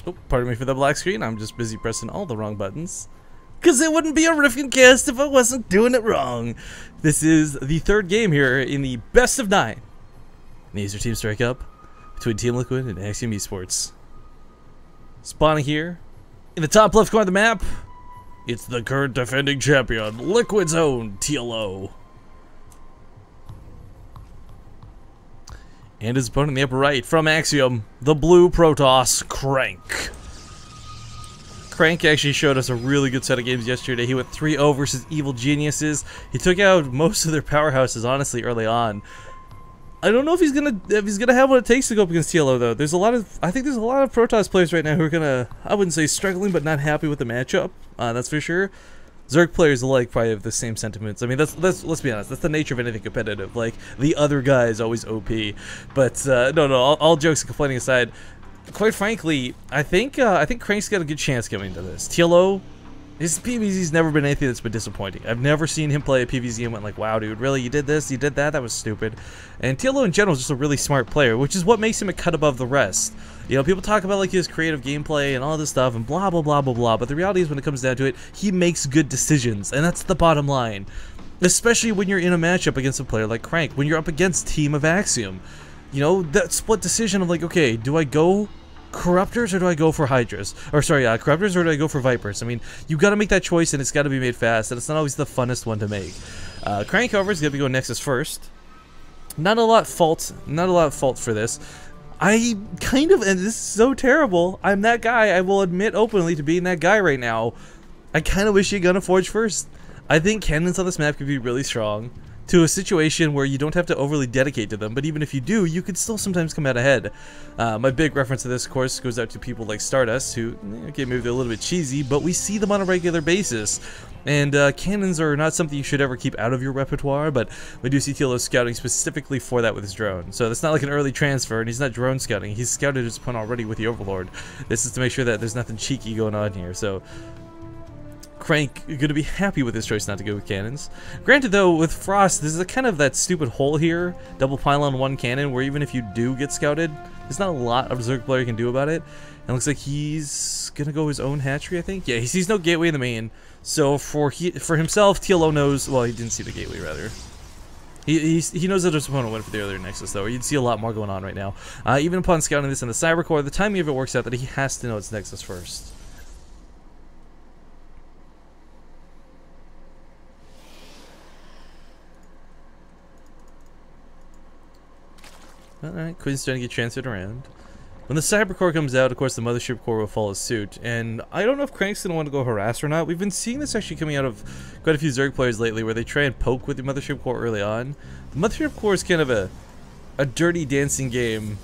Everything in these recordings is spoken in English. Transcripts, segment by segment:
Oh, pardon me for the black screen. I'm just busy pressing all the wrong buttons. Because it wouldn't be a Rifkin cast if I wasn't doing it wrong. This is the third game here in the best of 9. These are Team Strike Up between Team Liquid and Axiom Esports. Spawning here in the top left corner of the map, it's the current defending champion, Liquid's own TLO. And his opponent in the upper right from Axiom, the blue Protoss, Crank. Crank actually showed us a really good set of games yesterday. He went 3-0 versus Evil Geniuses. He took out most of their powerhouses, honestly, early on. I don't know if he's gonna have what it takes to go up against TLO though. I think there's a lot of Protoss players right now who are gonna, I wouldn't say struggling, but not happy with the matchup. That's for sure. Zerg players alike probably have the same sentiments. I mean, let's be honest. That's the nature of anything competitive. Like, the other guy is always OP. But no, all jokes and complaining aside, quite frankly, I think Crank's got a good chance coming into this. TLO, his PvZ's never been anything that's been disappointing. I've never seen him play a PvZ and went like, wow, dude, really? You did this? You did that? That was stupid. And TLO in general is just a really smart player, which is what makes him a cut above the rest. You know, people talk about like his creative gameplay and all this stuff and blah, blah, blah, blah, blah. But the reality is when it comes down to it, he makes good decisions. And that's the bottom line. Especially when you're in a matchup against a player like Crank. When you're up against Team of Axiom. You know, that split decision of like, okay, do I go Corruptors or do I go for Hydras? Or sorry, Corruptors or do I go for Vipers? I mean, you got to make that choice and it's got to be made fast, and it's not always the funnest one to make. Crank, however, is going to be going Nexus first. Not a lot fault for this. I kind of, and this is so terrible, I'm that guy. I will admit openly to being that guy right now. I kind of wish you Gunna Forge first. I think cannons on this map could be really strong to a situation where you don't have to overly dedicate to them, but even if you do, you could still sometimes come out ahead. My big reference to this, of course, goes out to people like Stardust, who, okay, maybe they're a little bit cheesy, but we see them on a regular basis. And cannons are not something you should ever keep out of your repertoire, but we do see TLO scouting specifically for that with his drone. So that's not like an early transfer, and he's not drone scouting. He's scouted his opponent already with the Overlord. This is to make sure that there's nothing cheeky going on here. So Crank going to be happy with his choice not to go with cannons. Granted though, with Frost, this is a kind of that stupid hole here, double pylon, one cannon, where even if you do get scouted, there's not a lot of Zerg player can do about it. And it looks like he's gonna go his own hatchery, I think. Yeah, he sees no gateway in the main. So for himself, TLO knows, well, he didn't see the gateway rather. He knows that his opponent went for the earlier Nexus though, or you'd see a lot more going on right now. Even upon scouting this in the Cyber Core, the timing of it works out that he has to know it's Nexus first. Alright, Quinn's trying to get transferred around. When the Cyber Core comes out, of course the Mothership Core will follow suit. And I don't know if Crank's going to want to go harass or not. We've been seeing this actually coming out of quite a few Zerg players lately, where they try and poke with the Mothership Core early on. The Mothership Core is kind of a dirty dancing game,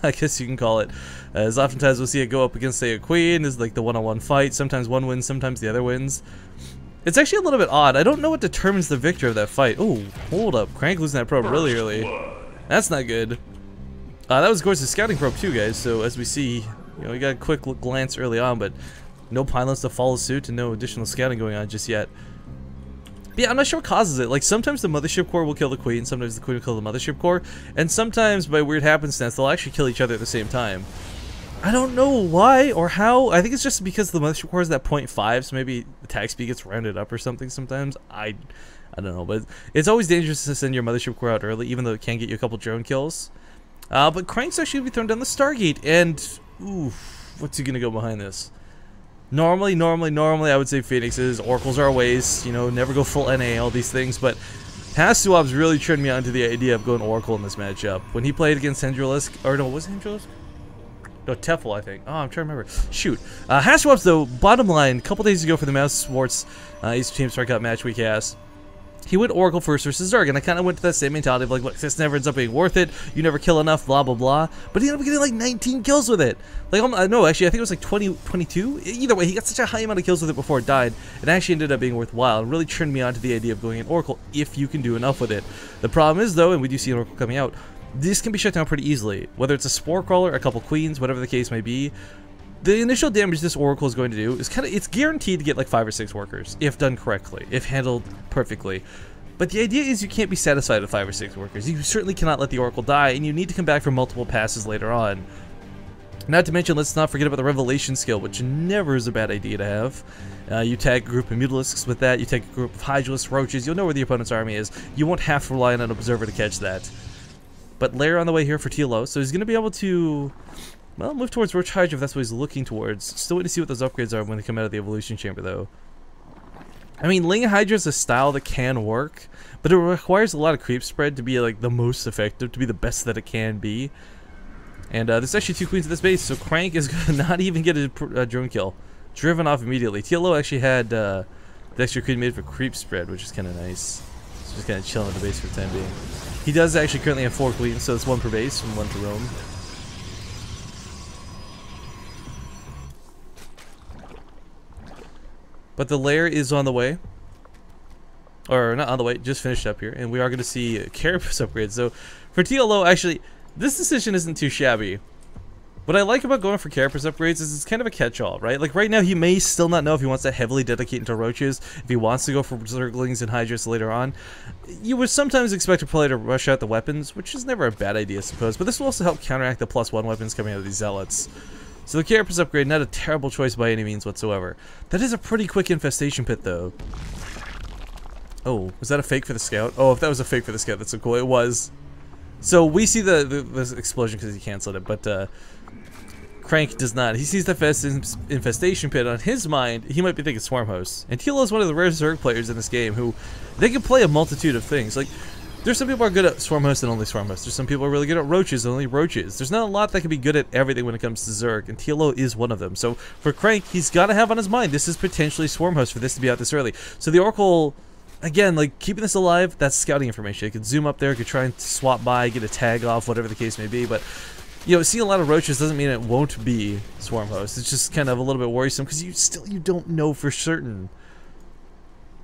I guess you can call it. As oftentimes we'll see it go up against, say, a Queen, is like the one-on-one fight. Sometimes one wins, sometimes the other wins. It's actually a little bit odd. I don't know what determines the victor of that fight. Oh, hold up. Crank losing that probe really early. That's not good. That was, of course, a scouting probe too, guys. So as we see, you know, we got a quick glance early on, but no pylons to follow suit and no additional scouting going on just yet. But yeah, I'm not sure what causes it. Like, sometimes the Mothership Core will kill the Queen, sometimes the Queen will kill the Mothership Core, and sometimes, by weird happenstance, they'll actually kill each other at the same time. I don't know why or how. I think it's just because the Mothership Core is that 0.5, so maybe attack speed gets rounded up or something sometimes. I don't know, but it's always dangerous to send your Mothership Core out early, even though it can get you a couple drone kills. But Crank's actually going to be thrown down the Stargate, and oof, what's he going to go behind this? Normally, I would say Phoenixes. Oracles are a waste, you know, never go full NA, all these things, but Hasuab's really turned me on to the idea of going Oracle in this matchup. When he played against Hendrilisk, or no, was it Hendrilisk? No, Tefl, I think. Oh, I'm trying to remember. Shoot. Hasuab's, though, bottom line, a couple days ago for the Mouse Sports East Team Strike Up match we cast, he went Oracle first versus Zerg, and I kind of went to that same mentality of like, look, this never ends up being worth it, you never kill enough, blah, blah, blah. But he ended up getting like 19 kills with it. Like, no, actually, I think it was like 22? Either way, he got such a high amount of kills with it before it died, it actually ended up being worthwhile, and really turned me on to the idea of going in Oracle if you can do enough with it. The problem is, though, and we do see an Oracle coming out, this can be shut down pretty easily. Whether it's a Spore Crawler, a couple Queens, whatever the case may be, the initial damage this Oracle is going to do is it's guaranteed to get like 5 or 6 workers, if done correctly, if handled perfectly. But the idea is you can't be satisfied with 5 or 6 workers. You certainly cannot let the Oracle die, and you need to come back for multiple passes later on. Not to mention, let's not forget about the Revelation skill, which never is a bad idea to have. You tag a group of Mutalisks with that, you take a group of Hydralisks, Roaches, you'll know where the opponent's army is. You won't have to rely on an Observer to catch that. But Lair on the way here for TLO, so he's going to be able to, well, move towards Roach Hydra if that's what he's looking towards. Still waiting to see what those upgrades are when they come out of the Evolution Chamber, though. I mean, Ling Hydra is a style that can work, but it requires a lot of creep spread to be like the most effective, to be the best that it can be. And there's actually 2 queens at this base, so Crank is going to not even get a drone kill. Driven off immediately. TLO actually had the extra queen made for creep spread, which is kind of nice. So just kind of chilling at the base for the time being. He does actually currently have 4 queens, so it's 1 per base and 1 to roam. But the lair is on the way. Or not on the way, just finished up here. And we are going to see Carapace upgrades. So for TLO, actually, this decision isn't too shabby. What I like about going for Carapace upgrades is it's kind of a catch-all, right? Like right now, he may still not know if he wants to heavily dedicate into Roaches, if he wants to go for Zerglings and Hydras later on. You would sometimes expect a player to rush out the weapons, which is never a bad idea, I suppose. But this will also help counteract the +1 weapons coming out of these Zealots. So the Carapace upgrade, not a terrible choice by any means whatsoever. That is a pretty quick infestation pit, though. Oh, was that a fake for the scout? Oh, if that was a fake for the scout, that's so cool. It was. So we see the explosion because he canceled it, but Crank does not. He sees the infestation pit. On his mind, he might be thinking Swarm Host. And TLO is one of the rare Zerg players in this game who, they can play a multitude of things. Like, there's some people who are good at Swarm Host and only Swarm Host. There's some people who are really good at Roaches and only Roaches. There's not a lot that can be good at everything when it comes to Zerg, and TLO is one of them. So for Crank, he's got to have on his mind, this is potentially Swarm Host for this to be out this early. So the Oracle, again, like, keeping this alive, that's scouting information. You could zoom up there, you could try and swap by, get a tag off, whatever the case may be, but, you know, seeing a lot of Roaches doesn't mean it won't be Swarm Host. It's just kind of a little bit worrisome, because you don't know for certain.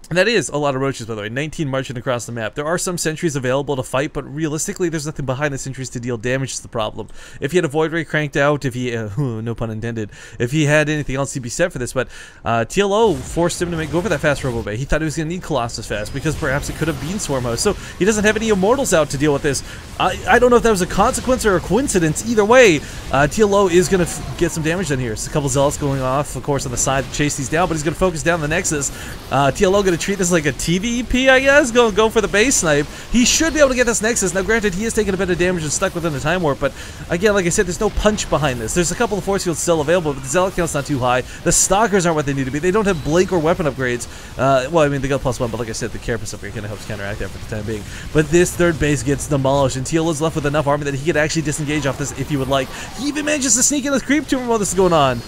And that is a lot of Roaches, by the way. 19 marching across the map. There are some sentries available to fight, but realistically, there's nothing behind the sentries to deal damage is the problem. If he had a Void Ray cranked out, if he, no pun intended, if he had anything else, he'd be set for this. But TLO forced him to go for that fast Robo Bay. He thought he was going to need Colossus fast, because perhaps it could have been Swarm Host. So he doesn't have any Immortals out to deal with this. I don't know if that was a consequence or a coincidence. Either way, TLO is going to get some damage done here. It's a couple Zealots going off, of course, on the side to chase these down, but he's going to focus down the Nexus. TLO going to treat this like a TVP, I guess. Go for the base snipe. He should be able to get this Nexus. Now, granted, he is taking a bit of damage and stuck within the Time Warp, but again, like I said, there's no punch behind this. There's a couple of force fields still available, but the Zealot count's not too high. The Stalkers aren't what they need to be. They don't have Blink or weapon upgrades. Well, I mean, they got +1, but like I said, the Carapace upgrade kind of helps counteract that for the time being. But this third base gets demolished, and TLO is left with enough army that he could actually disengage off this if he would like. He even manages to sneak in this creep tumor while this is going on.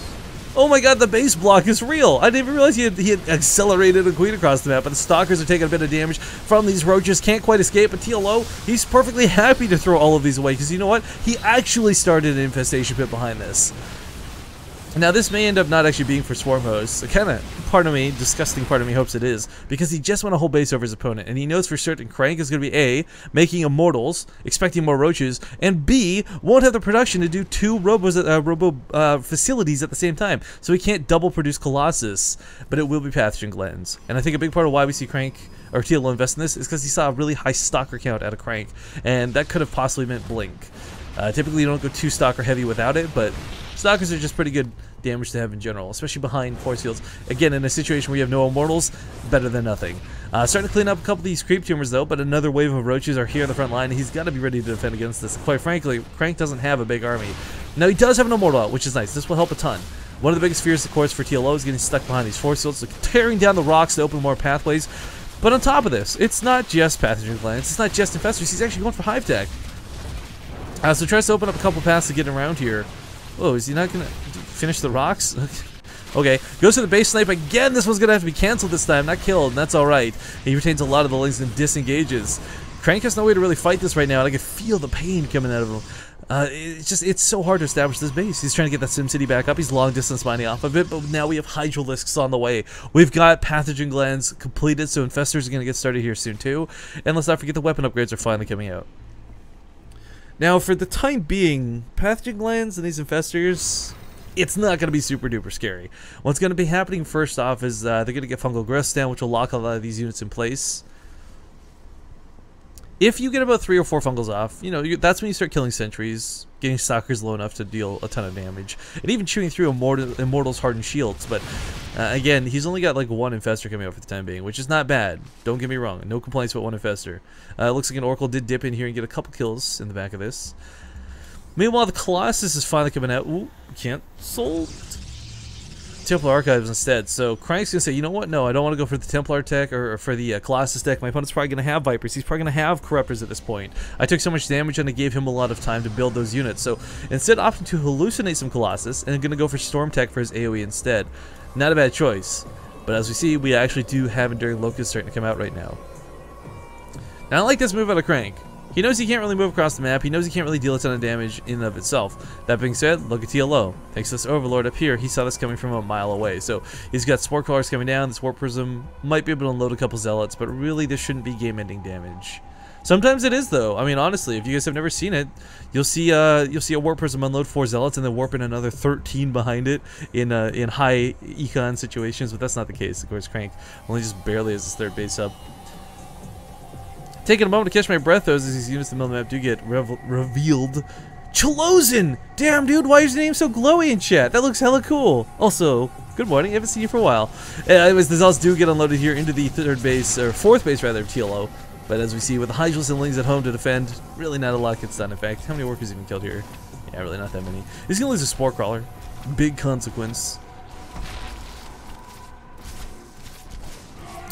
Oh my god, the base block is real! I didn't even realize he had accelerated a queen across the map, but the Stalkers are taking a bit of damage from these Roaches, can't quite escape, but TLO, he's perfectly happy to throw all of these away, because you know what? He actually started an infestation pit behind this. Now, this may end up not actually being for Swarm Host. Kind of, part of me, disgusting part of me hopes it is, because he just won a whole base over his opponent, and he knows for certain Crank is going to be A, making Immortals, expecting more Roaches, and B, won't have the production to do 2 Robo facilities at the same time, so he can't double produce Colossus, but it will be Pathogen Glands. And I think a big part of why we see Crank, or TLO invest in this, is because he saw a really high Stalker count out of Crank, and that could have possibly meant Blink. Typically, you don't go too Stalker heavy without it, but Stalkers are just pretty good damage to have in general, especially behind force fields. Again, in a situation where you have no Immortals, better than nothing. Starting to clean up a couple of these creep tumors, though, but another wave of Roaches are here in the front line, and he's got to be ready to defend against this. Quite frankly, Crank doesn't have a big army. Now, he does have an Immortal out, which is nice. This will help a ton. One of the biggest fears, of course, for TLO is getting stuck behind these force fields, so tearing down the rocks to open more pathways. But on top of this, it's not just Pathogen Glands, it's not just Infestors, he's actually going for Hive Tech. So tries to open up a couple paths to get around here. Oh, is he not going to finish the rocks? Okay, goes for the base snipe again. This one's going to have to be canceled this time, not killed, and that's alright. He retains a lot of the links and disengages. Crank has no way to really fight this right now, and I can feel the pain coming out of him. It's so hard to establish this base. He's trying to get that SimCity back up. He's long distance mining off of it, but now we have Hydralisks on the way. We've got Pathogen Glands completed, so Infestors are going to get started here soon too. And let's not forget the weapon upgrades are finally coming out. Now, for the time being, Pathogen Glands and these Infestors, it's not going to be super duper scary. What's going to be happening first off is they're going to get Fungal Growth down, which will lock a lot of these units in place. If you get about 3 or 4 fungals off, you know, that's when you start killing sentries, getting stalkers low enough to deal a ton of damage, and even chewing through Immortal's hardened shields. But again, he's only got like 1 infestor coming out for the time being, which is not bad. Don't get me wrong, no complaints about 1 infestor. It looks like an Oracle did dip in here and get a couple kills in the back of this. Meanwhile, the Colossus is finally coming out. Ooh, canceled. Templar Archives instead. So Crank's gonna say, you know what? No, I don't want to go for the Templar tech or for the Colossus deck. My opponent's probably gonna have Vipers. He's probably gonna have Corruptors at this point. I took so much damage and I gave him a lot of time to build those units. So instead, opting to hallucinate some Colossus and gonna go for Storm tech for his AOE instead. Not a bad choice. But as we see, we actually do have Enduring Locust starting to come out right now. Now I like this move out of Crank. He knows he can't really move across the map. He knows he can't really deal a ton of damage in and of itself. That being said, look at TLO. Thanks to this Overlord up here, he saw this coming from a mile away. So he's got Spore Crawlers coming down. This Warp Prism might be able to unload a couple Zealots, but really this shouldn't be game-ending damage. Sometimes it is though. I mean, honestly, if you guys have never seen it, you'll see a Warp Prism unload 4 Zealots and then warp in another 13 behind it in high econ situations, but that's not the case. Of course, Crank only just barely has his 3rd base up. Taking a moment to catch my breath, though, as these units in the middle of the map do get revealed. Chalozin! Damn, dude, why is your name so glowy in chat? That looks hella cool. Also, good morning, I haven't seen you for a while. Anyways, the Zealots do get unloaded here into the 3rd base, or 4th base rather, of TLO. But as we see, with the Hydrals and Lings at home to defend, really not a lot gets done. In fact, how many workers even killed here? Yeah, really not that many. He's gonna lose a Spore Crawler. Big consequence.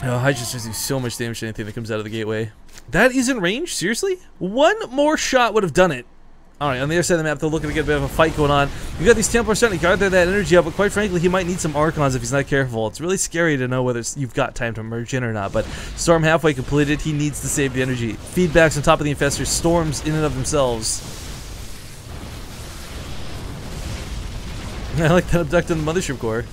Oh, Hydrals just do so much damage to anything that comes out of the gateway. That isn't range? Seriously? 1 more shot would have done it. Alright, on the other side of the map, they're looking to get a bit of a fight going on. You got these Templars starting to gather that energy up, but quite frankly, he might need some Archons if he's not careful. It's really scary to know whether you've got time to merge in or not, but Storm halfway completed, he needs to save the energy. Feedbacks on top of the Infestors, Storms in and of themselves. I like that abducting the Mothership Core.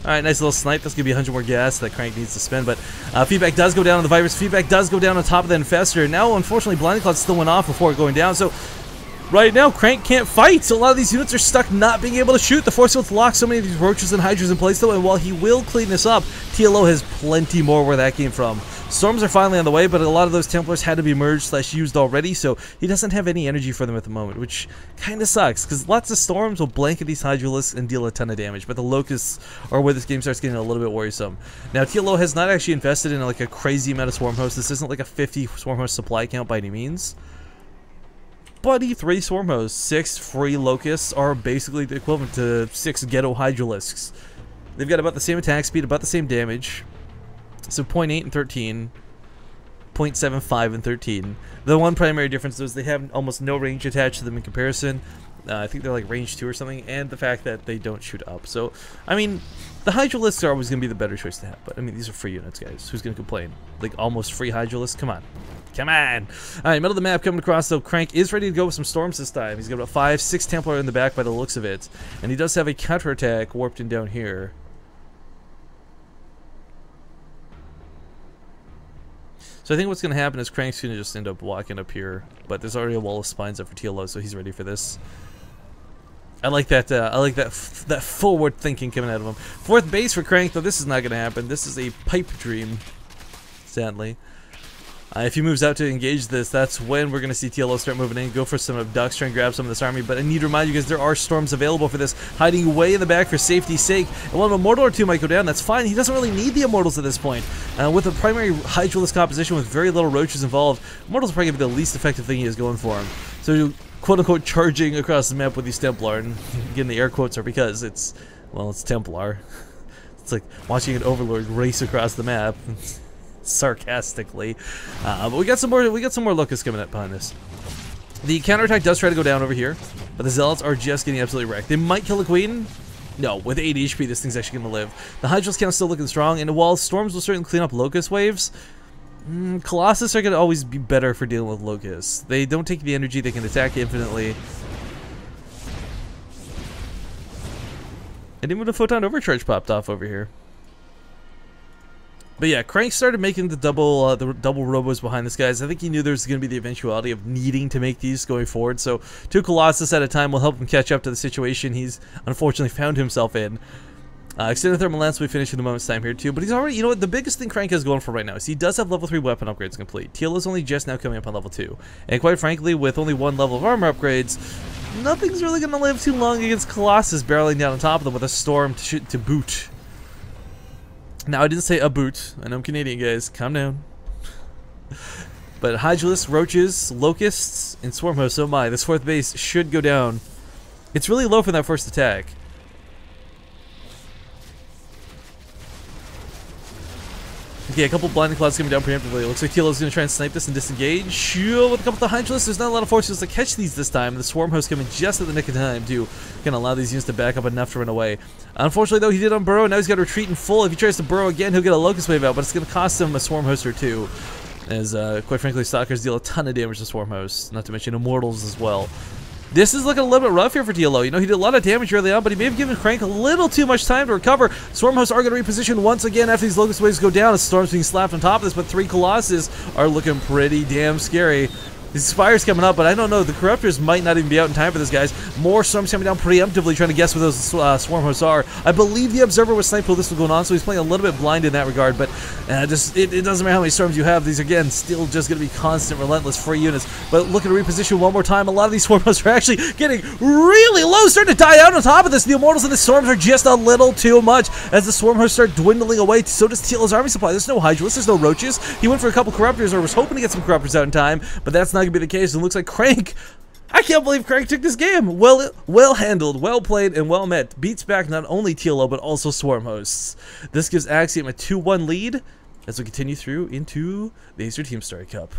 Alright, nice little snipe. That's going to be 100 more gas that Crank needs to spend, but feedback does go down on the Vipers. Feedback does go down on top of the Infestor. Now, unfortunately, Blinding Cloud still went off before going down, so right now, Crank can't fight. So a lot of these units are stuck not being able to shoot. The Force Field's locked so many of these Roaches and Hydras in place, though, and while he will clean this up, TLO has plenty more where that came from. Storms are finally on the way, but a lot of those Templars had to be merged / used already, so he doesn't have any energy for them at the moment, which kind of sucks, because lots of Storms will blanket these Hydralisks and deal a ton of damage, but the Locusts are where this game starts getting a little bit worrisome. Now, TLO has not actually invested in like a crazy amount of Swarm Hosts. This isn't like a 50 Swarm Host supply count by any means. But 3 Swarm Hosts, 6 free Locusts are basically the equivalent to 6 Ghetto Hydralisks. They've got about the same attack speed, about the same damage. So 0.8 and 13, 0.75 and 13. The one primary difference is they have almost no range attached to them in comparison. I think they're like range 2 or something, and the fact that they don't shoot up. So, I mean, the Hydralisks are always going to be the better choice to have, but I mean, these are free units, guys. Who's going to complain? Like, almost free Hydralisks? Come on. Come on! Alright, middle of the map coming across, though. Crank is ready to go with some Storms this time. He's got about 5, 6 Templar in the back by the looks of it, and he does have a counterattack warped in down here. So I think what's going to happen is Crank's going to just end up walking up here, but there's already a wall of spines up for TLO, so he's ready for this. I like that. I like that forward thinking coming out of him. 4th base for Crank, though. This is not going to happen. This is a pipe dream, sadly. If he moves out to engage this, that's when we're going to see TLO start moving in, go for some abducts, try and grab some of this army. But I need to remind you guys, there are Storms available for this, hiding way in the back for safety's sake. And while an Immortal or 2 might go down, that's fine. He doesn't really need the Immortals at this point. With a primary Hydralisk composition with very little Roaches involved, Immortals are probably going to be the least effective thing he has going for him. So, quote-unquote, charging across the map with these Templar, and again, the air quotes are because it's, well, it's Templar. It's like watching an Overlord race across the map. Sarcastically, but we got some more Locusts coming up behind this. The counterattack does try to go down over here, but the Zealots are just getting absolutely wrecked. They might kill the Queen. No, with 8 HP, this thing's actually going to live. The Hydrals count still looking strong, and while Storms will certainly clean up Locust waves, Colossus are going to always be better for dealing with Locusts. They don't take the energy, they can attack infinitely. And even a Photon Overcharge popped off over here. But yeah, Crank started making the double robos behind this, guys. I think he knew there was going to be the eventuality of needing to make these going forward. So 2 Colossus at a time will help him catch up to the situation he's unfortunately found himself in. Extended thermal lance will be finished in a moment's time here too, but he's already, you know what, the biggest thing Crank has going for right now is he does have level 3 weapon upgrades complete. TLO is only just now coming up on level 2, and quite frankly, with only 1 level of armor upgrades, nothing's really going to live too long against Colossus barreling down on top of them with a storm to boot. Now, I didn't say a boot. I know I'm Canadian, guys. Calm down. But Hydralis, Roaches, Locusts, and Swarm Hosts, oh my, this 4th base should go down. It's really low for that first attack. Okay, a couple Blinding Clouds coming down preemptively. It looks like TLO's going to try and snipe this and disengage. With a couple of the Hydralis, there's not a lot of forces to catch these this time. The Swarm Host coming just at the nick of time to kind of allow these units to back up enough to run away. Unfortunately, though, he did unburrow. Now he's got to retreat in full. If he tries to burrow again, he'll get a Locust Wave out, but it's going to cost him a Swarm Host or 2. As, quite frankly, Stalkers deal a ton of damage to Swarm Hosts, not to mention Immortals as well. This is looking a little bit rough here for TLO. You know, he did a lot of damage early on, but he may have given Crank a little too much time to recover. Swarm Hosts are going to reposition once again after these Locust Waves go down. A Storm's being slapped on top of this, but 3 Colossus are looking pretty damn scary. These Spires coming up, but I don't know. The Corruptors might not even be out in time for this, guys. More Storms coming down preemptively, trying to guess where those Swarm Hosts are. I believe the Observer was sniped while this was going on, so he's playing a little bit blind in that regard, but it doesn't matter how many Storms you have. These, again, still just going to be constant, relentless free units. But looking to reposition one more time. A lot of these Swarm Hosts are actually getting really low, starting to die out on top of this. The Immortals and the Storms are just a little too much as the Swarm Hosts start dwindling away. So does TLO's army supply. There's no Hydralis, there's no Roaches. He went for a couple Corruptors, or was hoping to get some Corruptors out in time, but that's not going to be the case. It looks like Crank, I can't believe Crank took this game. Well handled, well played, and well met. Beats back not only TLO, but also Swarm Hosts. This gives Axiom a 2-1 lead as we continue through into the Acer Team Story Cup.